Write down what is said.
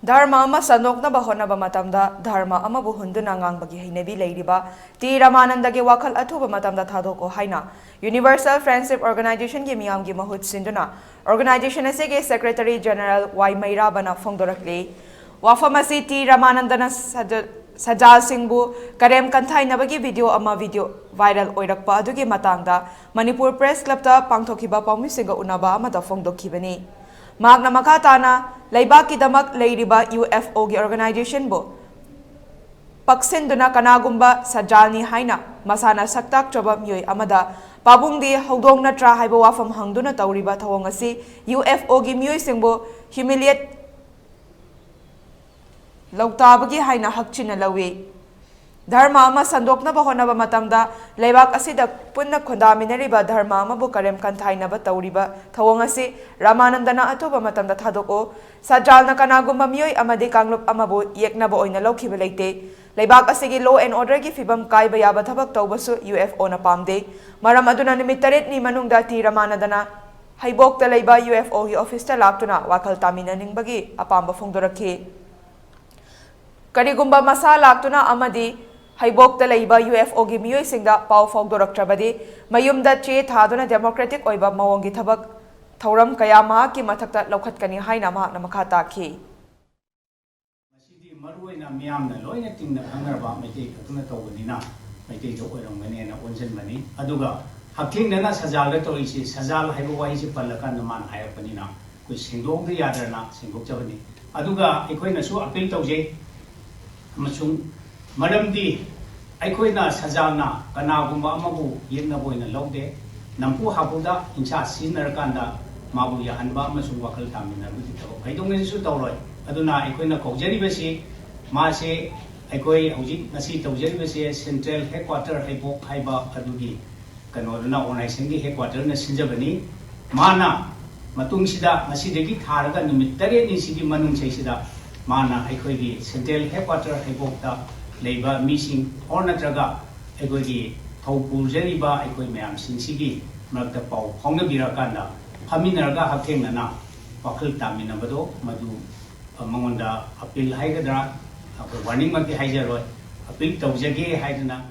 Dharma ama sanoknaba honaba matamda Dharma amabu hunduna ngangbagi hainebi leiriba T Ramanandage wakal athuba matamda thadoko haina Universal Friendship Organization gi miyamgi mahut sinduna organization asege Secretary General Y Mairabana phongdorakle wafamasi T Ramanandana Sajal Singbu Karem Kanthainabagi video viral oirakpa adugi matangda Manipur Press Club ta pangthokiba pawmisinga unaba amada phongdokhibani Magna Makatana, Laibaki Damak Lairiba UFO gi organization bo. Paksinduna Kanagumba Sajalni Haina, Masana Saktak Choba Myoy Amada, Pabungdi Hogdong Natra Haiba Wafam Hangduna Tauriba Tawangasi, UFO gi Myoy Singbo, humiliate Lautabagi Haina Hakchina Lawi. Dharma ama sandokna ba honaba matamda leibak asida punna khondaminariba dharma ama bu karem kanthainaba tawriba thawangasi Ramanandana atoba matamda thadoko sajalna kanagumba miyoi amadi kanglup amabu yeknaba oina lokhiba leite leibak asigi law and order gi fibam kaiba yaba thabak tawbasu UFO na pamde maram aduna nimit taret ni manungda T Ramanandana haibokta leiba UFO gi office ta laktuna wakal tamina ningbagi apamba phongdorakhi karigumba masa laktuna amadi Haibokta laiba UFO gi miyoi singda pau fogdoraktrabadi mayumda che thaduna democratic oiba mawongi thabak thauram kaya ma ki mathakta lokhatkani haina ma na makha takhi masidi maruina miyamna loina tingna hangarba maitei katuna tawganina maitei do oirangani na onjenmani aduga hakingna sajalda toisi sajal haibo waisi pallakan man hayapanina koi singdongda yadrana singokjabani aduga ekoina su appeal tawje amasung Madamdi, Aikoina Sajalna, Kanagumba Amabu, Yena Boina Lode, Nampu Habuda, Incha Sinarkanda, Mabu Yahanba, Masu Wakal Tamina. I don't mean to Toroi. Aduna, Aikoina Kojeribasi, Mase, Aikoi, Ojik, Nasi Tojeribasi, Central Headquarter, Haibo, Haiba, Adugi, Kanodana, when I send the headquarter in Sinjabani, Mana, Matungsida, Masidegi Targa, Nimitari, Nisidi Manung Chesida, Mana, Aikoi, Central Headquarter, Haibokta. Labor missing or Natraga, Egogi, Topuzeriba, Equi Mam Sinsigi, Marta Pau, Honga Birakanda, Haminaraga Hakengana, Wakil Taminabado, Madu, Amanda, Apil Haigadra, warning Maki Hajaroi, Apil Tozagi Haidana.